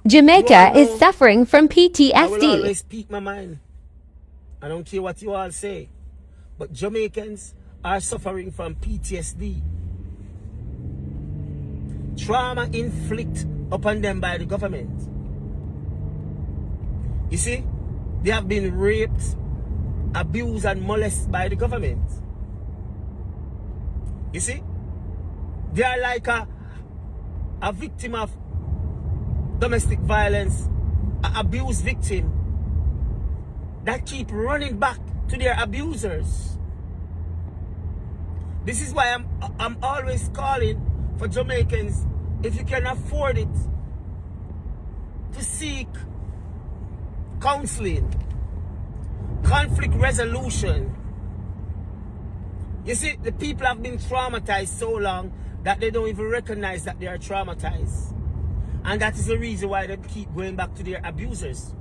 Jamaica is suffering from I will PTSD. always speak my mind. I don't care what you all say. But Jamaicans are suffering from PTSD. Trauma inflicted upon them by the government. You see, they have been raped, abused and molested by the government. You see, they are like a victim of domestic violence, an abuse victim that keep running back to their abusers. This is why I'm always calling for Jamaicans, if you can afford it, to seek counseling, conflict resolution. You see, the people have been traumatized so long that they don't even recognize that they are traumatized. And that is the reason why they keep going back to their abusers.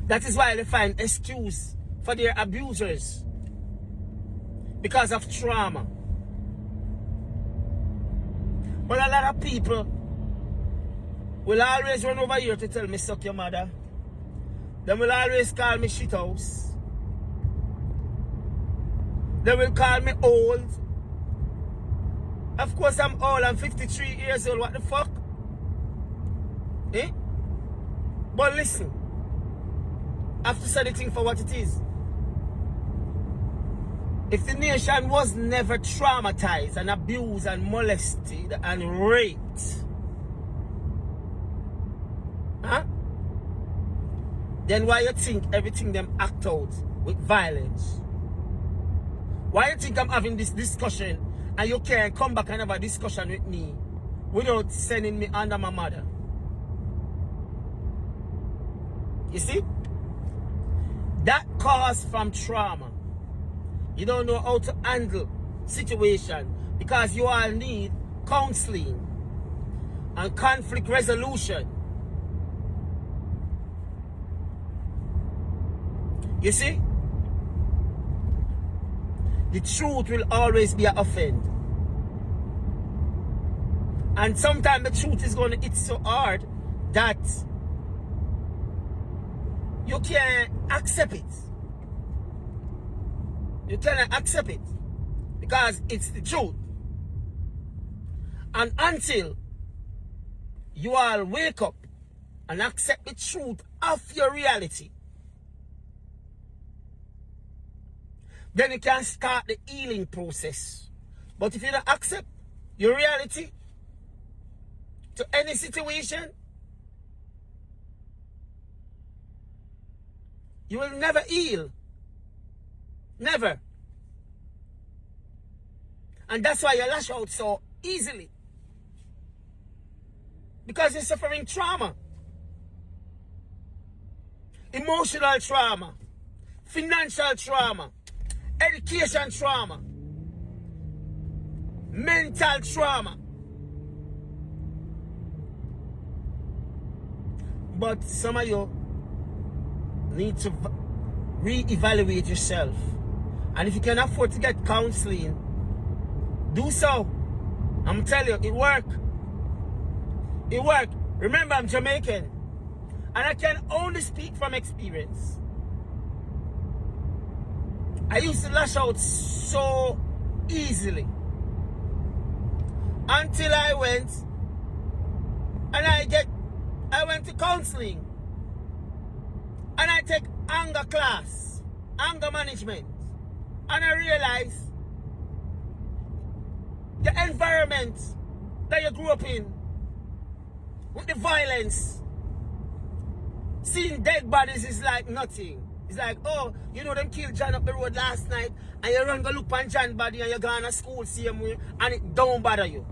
That is why they find excuse for their abusers. Because of trauma. But a lot of people will always run over here to tell me suck your mother. They will always call me shit house. They will call me old. Of course I'm old, I'm 53 years old, what the fuck? Eh? But listen, I have to say the thing for what it is. If the nation was never traumatized and abused and molested and raped, huh? Then why you think everything them act out with violence? Why you think I'm having this discussion and you can't come back and have a discussion with me without sending me under my mother? You see? That comes from trauma. You don't know how to handle situation because you all need counseling and conflict resolution. You see? The truth will always be an offend. And sometimes the truth is going to hit so hard that you can't accept it. You cannot accept it because it's the truth. And until you all wake up and accept the truth of your reality, then you can start the healing process. But if you don't accept your reality to any situation, you will never heal. Never. And that's why you lash out so easily. Because you're suffering trauma. Emotional trauma. Financial trauma. Education trauma. Mental trauma. But some of you need to re-evaluate yourself. And if you can afford to get counseling, do so. I'm telling you, it works. It works. Remember, I'm Jamaican. And I can only speak from experience. I used to lash out so easily. Until I went to counseling. And I take anger class, anger management. And I realize the environment that you grew up in, with the violence, seeing dead bodies is like nothing. It's like, oh, you know them killed John up the road last night and you run go look on John body and you go to school same way and it don't bother you.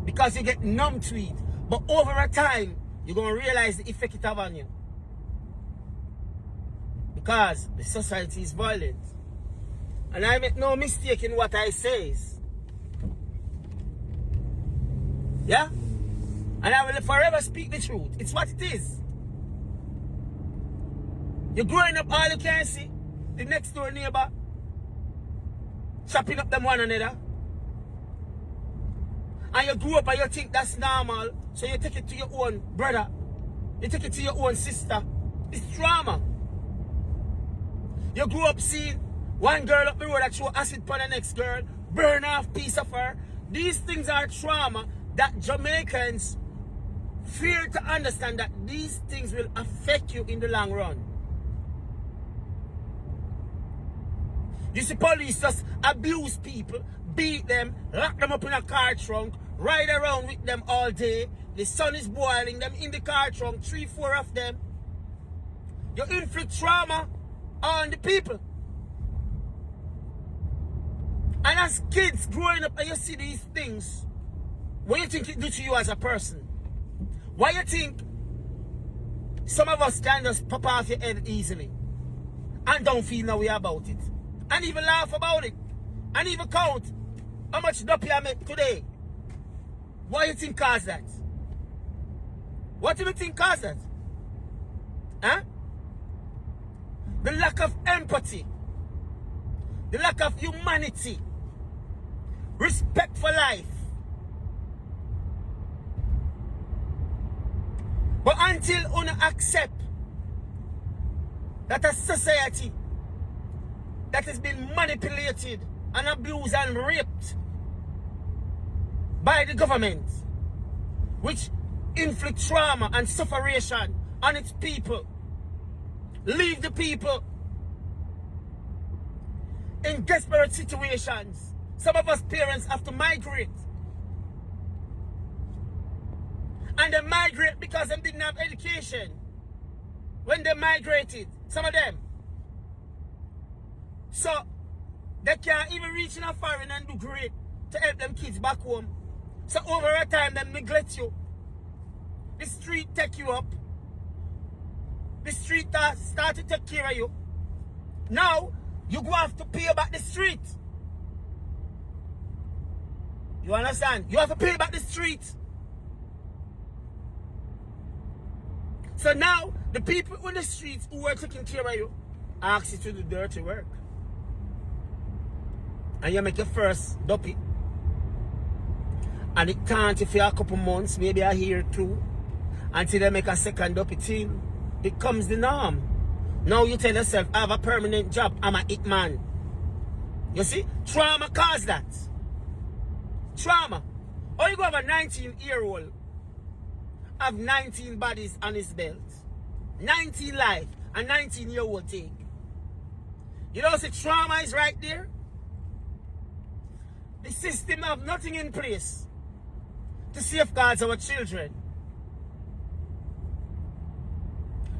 Because you get numb to it. But over a time, you're going to realize the effect it have on you. Because the society is violent. And I make no mistake in what I say. Yeah? And I will forever speak the truth. It's what it is. You're growing up, all you can see the next door neighbor chopping up them one another. And you grew up and you think that's normal, so you take it to your own brother. You take it to your own sister. It's trauma. You grew up seeing one girl up the road that threw acid upon the next girl, burn off piece of her. These things are trauma that Jamaicans fail to understand, that these things will affect you in the long run. You see, police just abuse people, beat them, lock them up in a car trunk, ride around with them all day. The sun is boiling, them in the car trunk, 3, 4 of them. You inflict trauma on the people. And as kids growing up and you see these things, what do you think it do to you as a person? Why you think some of us can just pop off your head easily and don't feel no way about it? And even laugh about it. And even count how much dope I make today. What do you think caused that? What do you think caused that? Huh? The lack of empathy. The lack of humanity. Respect for life. But until you accept that a society that has been manipulated and abused and raped by the government, which inflict trauma and sufferation on its people, leave the people in desperate situations. Some of us parents have to migrate. And they migrate because they didn't have education when they migrated, some of them. So they can't even reach in a foreign and do great to help them kids back home. So over a time, they neglect you. The street take you up. The street start to take care of you. Now, you go have to pay back the street. You understand? You have to pay back the street. So now, the people on the streets who were taking care of you ask you to do dirty work. And you make your first dopey. And it can't for a couple months, maybe a year or two, until they make a second dopey till it becomes the norm. Now you tell yourself, I have a permanent job, I'm a hit man. You see? Trauma caused that. Trauma. Or you go have a 19-year-old, have 19 bodies on his belt. 19 life, a 19-year-old thing. You know, see, trauma is right there. The system have nothing in place to safeguard our children.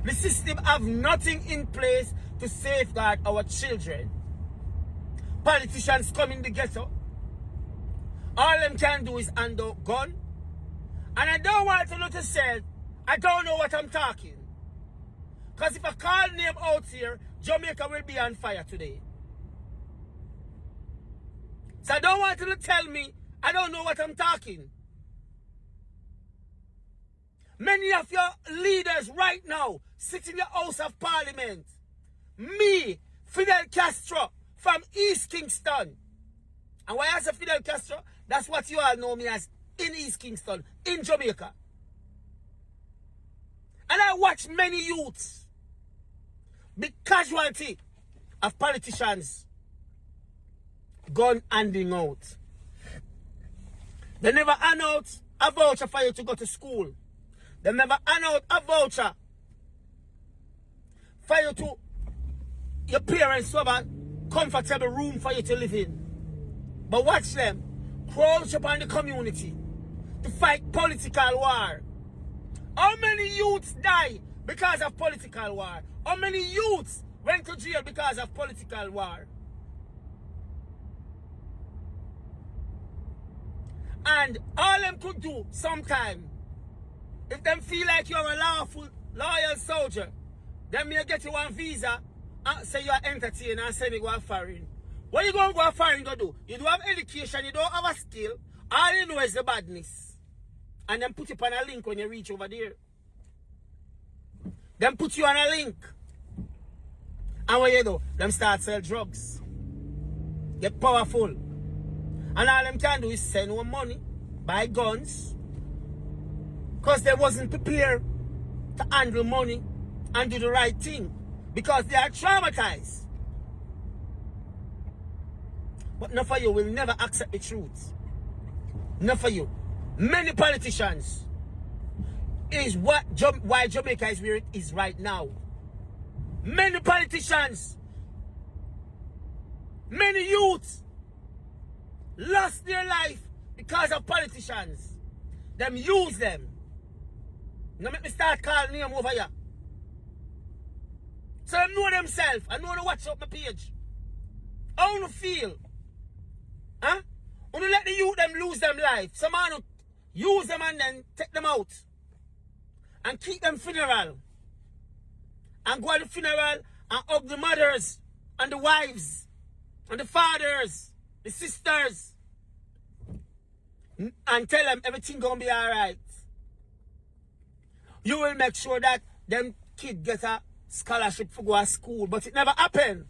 The system have nothing in place to safeguard our children. Politicians come in the ghetto. All them can do is hand out gun. And I don't want to know to say, I don't know what I'm talking. Because if I call name out here, Jamaica will be on fire today. So I don't want you to tell me I don't know what I'm talking. Many of your leaders right now sit in the House of Parliament. Me, Fidel Castro from East Kingston. And why I say Fidel Castro? That's what you all know me as, in East Kingston, in Jamaica. And I watch many youths be casualty of politicians gun handing out. They never hand out a voucher for you to go to school. They never hand out a voucher for you to your parents to have a comfortable room for you to live in. But watch them crouch upon the community to fight political war. How many youths die because of political war? How many youths went to jail because of political war? And all them could do sometime, if them feel like you're a lawful, loyal soldier, then may get you one visa and say you're entertained and send you go foreign. What you going to go foreign go do? You don't have education, you don't have a skill, all you know is the badness. And then put you on a link when you reach over there. Then put you on a link. And what you do? Them start sell drugs. Get powerful. And all them can do is send you money, buy guns, because they wasn't prepared to handle money and do the right thing, because they are traumatized. But none of you will never accept the truth. None of you. Many politicians is why Jamaica is where it is right now. Many politicians, many youths lost their life because of politicians. Them use them. Now make me start calling name over here. So them know themselves. I know to watch up my page. How you feel? Huh? When you let the youth them lose them life, some man use them and then take them out. And keep them funeral. And go to the funeral and hug the mothers and the wives and the fathers, the sisters. And tell them everything gonna be alright. You will make sure that them kid get a scholarship for go to school, but it never happened.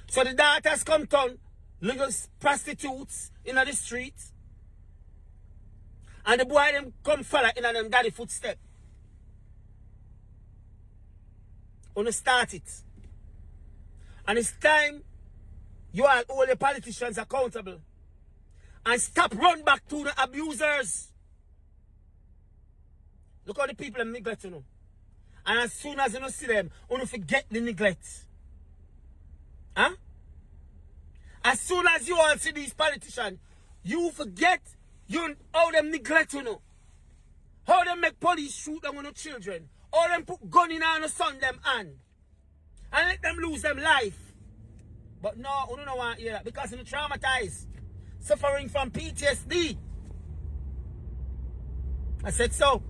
So the daughters come down, little prostitutes in the street. And the boy them come follow in them daddy footstep. Wanna start it. And it's time you all hold the politicians accountable. And stop run back to the abusers. Look how the people them neglect you know. And as soon as you don't see them, you don't forget the neglect. Huh? As soon as you all see these politicians, you forget how them neglect you know. How them make police shoot them on the children. How them put gun in on the son them hand. And let them lose them life. But no, you don't want to hear that because you're traumatized. Suffering from PTSD. I said so.